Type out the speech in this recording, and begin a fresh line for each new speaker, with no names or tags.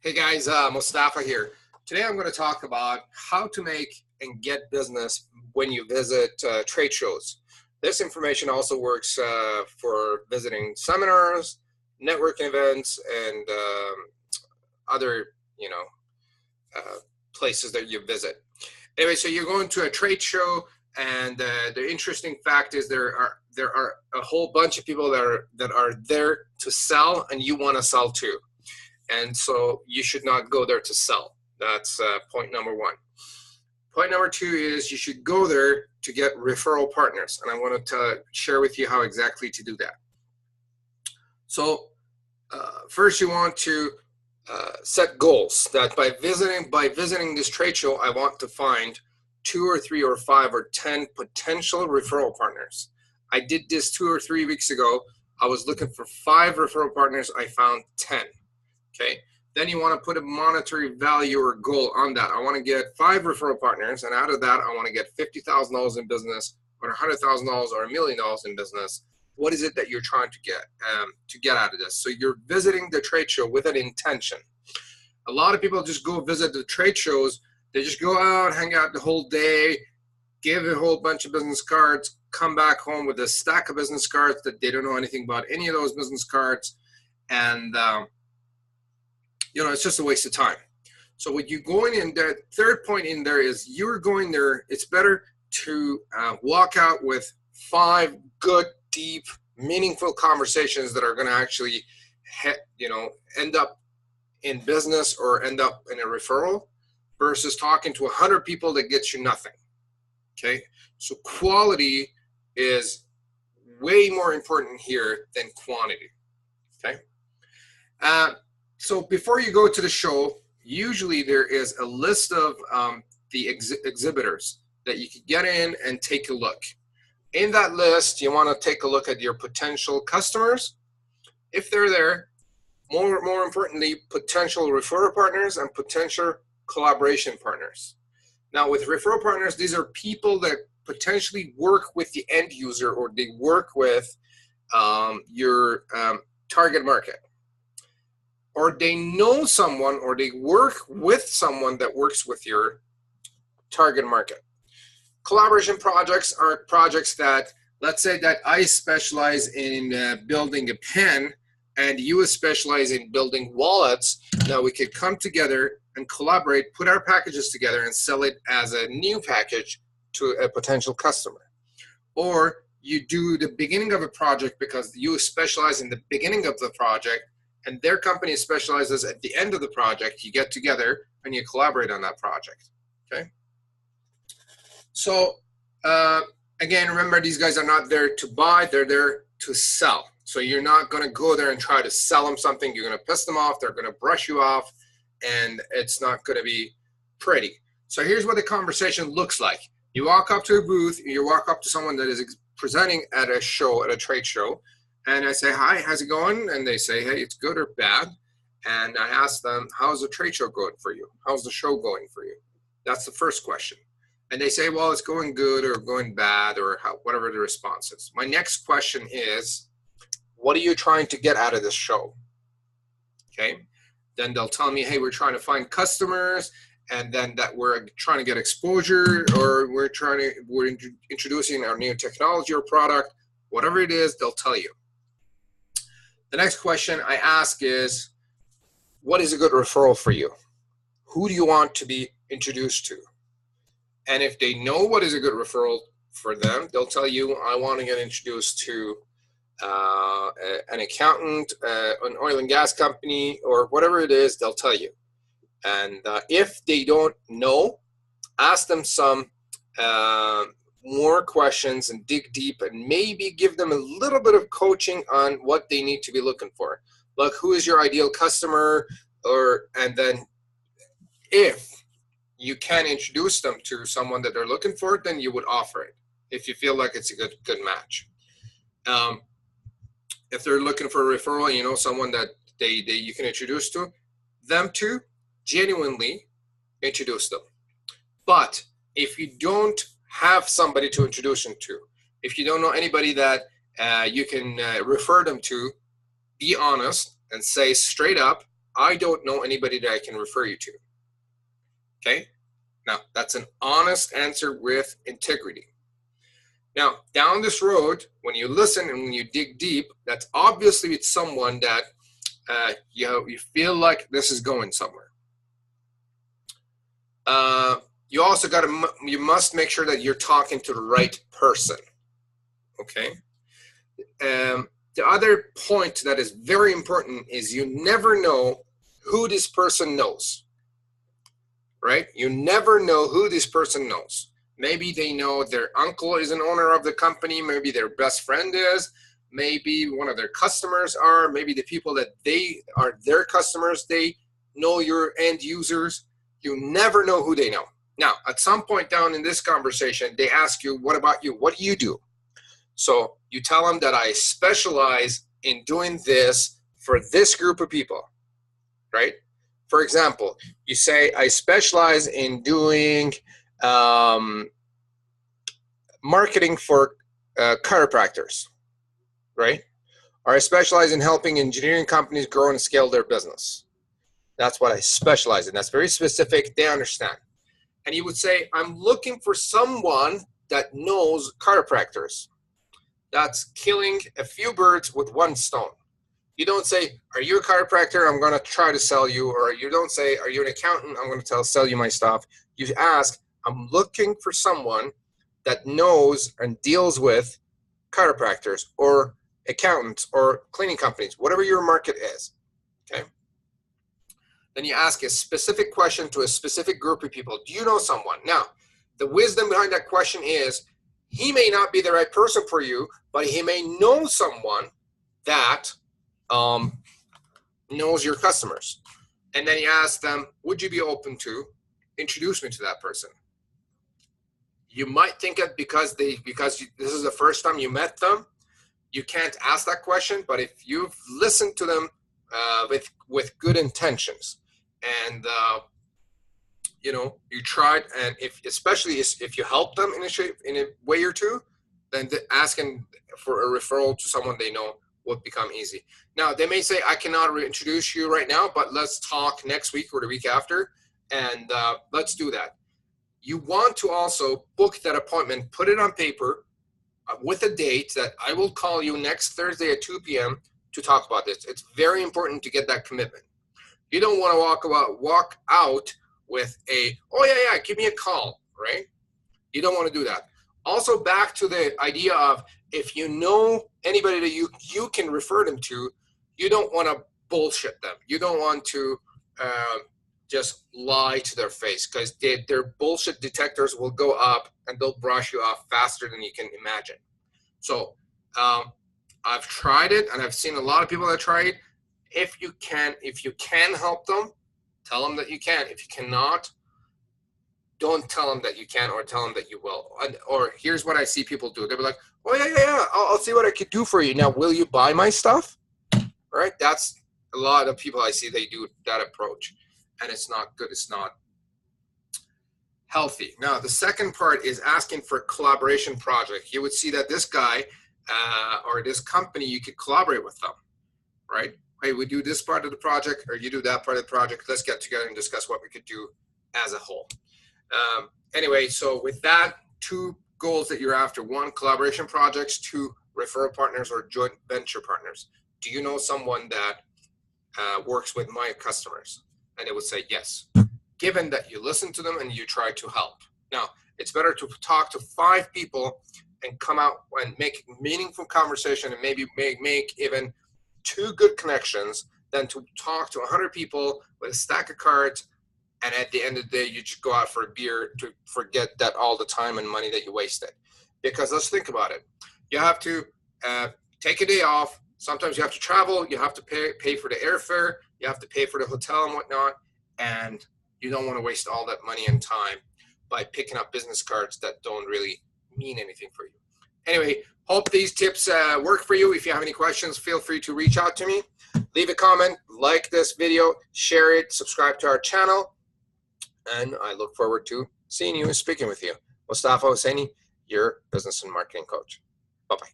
Hey guys, Mostafa here. Today I'm going to talk about how to make and get business when you visit trade shows. This information also works for visiting seminars, networking events, and other, places that you visit. Anyway, so you're going to a trade show, and the interesting fact is there are a whole bunch of people that are there to sell, and you want to sell too. And so you should not go there to sell. That's point number one. Point number two is you should go there to get referral partners. And I want to share with you how exactly to do that. So first you want to set goals that by visiting this trade show, I want to find 2 or 3 or 5 or 10 potential referral partners. I did this 2 or 3 weeks ago. I was looking for 5 referral partners. I found 10. Okay, then you want to put a monetary value or goal on that. I want to get 5 referral partners, and out of that, I want to get $50,000 in business, or $100,000, or $1 million in business. What is it that you're trying to get out of this? So you're visiting the trade show with an intention. A lot of people just go visit the trade shows. They just go out, hang out the whole day, give a whole bunch of business cards, come back home with a stack of business cards that they don't know anything about any of those business cards, and it's just a waste of time. So when you're going in there, third point in there is you're going there, it's better to walk out with 5 good, deep, meaningful conversations that are going to actually, end up in business or end up in a referral versus talking to 100 people that gets you nothing. Okay, so quality is way more important here than quantity. Okay. So before you go to the show, usually there is a list of the exhibitors that you can get in and take a look. In that list, you want to take a look at your potential customers, if they're there. More importantly, potential referral partners and potential collaboration partners. Now, with referral partners, these are people that potentially work with the end user, or they work with your target market, or they know someone, or they work with someone that works with your target market. Collaboration projects are projects that, let's say that I specialize in building a pen and you specialize in building wallets. Now we could come together and collaborate, put our packages together and sell it as a new package to a potential customer. Or you do the beginning of a project because you specialize in the beginning of the project, and their company specializes at the end of the project. You get together and you collaborate on that project. Okay. So again, remember, these guys are not there to buy, they're there to sell. So you're not going to go there and try to sell them something. You're going to piss them off, they're going to brush you off, and it's not going to be pretty. So here's what the conversation looks like. You walk up to a booth, you walk up to someone that is presenting at a show, at a trade show, and I say, hi, how's it going? And they say, hey, it's good or bad. And I ask them, how's the trade show going for you? How's the show going for you? That's the first question. And they say, well, it's going good or going bad, or whatever the response is. My next question is, what are you trying to get out of this show? Okay. Then they'll tell me, hey, we're trying to find customers, and then that we're trying to get exposure, or we're introducing our new technology or product. Whatever it is, they'll tell you. The next question I ask is, what is a good referral for you? Who do you want to be introduced to? And if they know what is a good referral for them, they'll tell you, I want to get introduced to an accountant, an oil and gas company, or whatever it is, they'll tell you. And if they don't know, ask them some more questions and dig deep, and maybe give them a little bit of coaching on what they need to be looking for. Like, who is your ideal customer? And then if you can introduce them to someone that they're looking for, then you would offer it if you feel like it's a good match. If they're looking for a referral, someone that you can introduce to them to, genuinely introduce them. But if you don't have somebody to introduce them to, if you don't know anybody that you can refer them to, be honest and say straight up, I don't know anybody that I can refer you to. Okay? Now, that's an honest answer with integrity. Now, down this road, when you listen and when you dig deep, that's obviously it's someone that you feel like this is going somewhere. You also you must make sure that you're talking to the right person. Okay? The other point that is very important is you never know who this person knows. Right? You never know who this person knows. Maybe they know their uncle is an owner of the company. Maybe their best friend is. Maybe one of their customers are. Maybe the people that they are their customers, they know your end users. You never know who they know. Now, at some point down in this conversation, they ask you, what about you? What do you do? So you tell them that I specialize in doing this for this group of people, right? For example, you say, I specialize in doing marketing for chiropractors, right? Or I specialize in helping engineering companies grow and scale their business. That's what I specialize in. That's very specific. They understand. And you would say, I'm looking for someone that knows chiropractors. That's killing a few birds with one stone. You don't say, are you a chiropractor? I'm going to try to sell you. Or you don't say, are you an accountant? I'm going to sell you my stuff. You ask, I'm looking for someone that knows and deals with chiropractors or accountants or cleaning companies, whatever your market is. Okay. Then you ask a specific question to a specific group of people. Do you know someone? Now, the wisdom behind that question is he may not be the right person for you, but he may know someone that knows your customers. And then you ask them, would you be open to introduce me to that person? You might think it because this is the first time you met them, you can't ask that question. But if you've listened to them with good intentions, and you tried, and especially if you help them in a way or two, then asking for a referral to someone they know would become easy. Now, they may say, I cannot reintroduce you right now, but let's talk next week or the week after, and let's do that. You want to also book that appointment, put it on paper with a date that I will call you next Thursday at 2 p.m. to talk about this. It's very important to get that commitment. You don't want to walk out with oh yeah, give me a call, right? You don't want to do that. Also, back to the idea of if you know anybody that you can refer them to, you don't want to bullshit them. You don't want to just lie to their face, because their bullshit detectors will go up and they'll brush you off faster than you can imagine. So I've tried it, and I've seen a lot of people that try it. If you can help them, tell them that you can. If you cannot, don't tell them that you can, or tell them that you will. Or here's what I see people do. They'll be like, oh yeah, I'll see what I could do for you. Now, will you buy my stuff? Right? That's a lot of people I see, they do that approach, and it's not good. It's not healthy. Now, the second part is asking for a collaboration project. You would see that this guy or this company, you could collaborate with them, right? Hey, we do this part of the project, or you do that part of the project. Let's get together and discuss what we could do as a whole. Anyway, so with that, 2 goals that you're after: 1, collaboration projects; 2, referral partners or joint venture partners. Do you know someone that works with my customers? And they would say yes, given that you listen to them and you try to help. Now, it's better to talk to 5 people and come out and make meaningful conversation, and maybe make even 2 good connections, than to talk to 100 people with a stack of cards, and at the end of the day, you just go out for a beer to forget that all the time and money that you wasted. Because let's think about it. You have to take a day off. Sometimes you have to travel. You have to pay for the airfare. You have to pay for the hotel and whatnot. And you don't want to waste all that money and time by picking up business cards that don't really mean anything for you. Anyway, hope these tips work for you. If you have any questions, feel free to reach out to me. Leave a comment, like this video, share it, subscribe to our channel. And I look forward to seeing you and speaking with you. Mostafa Hosseini, your business and marketing coach. Bye-bye.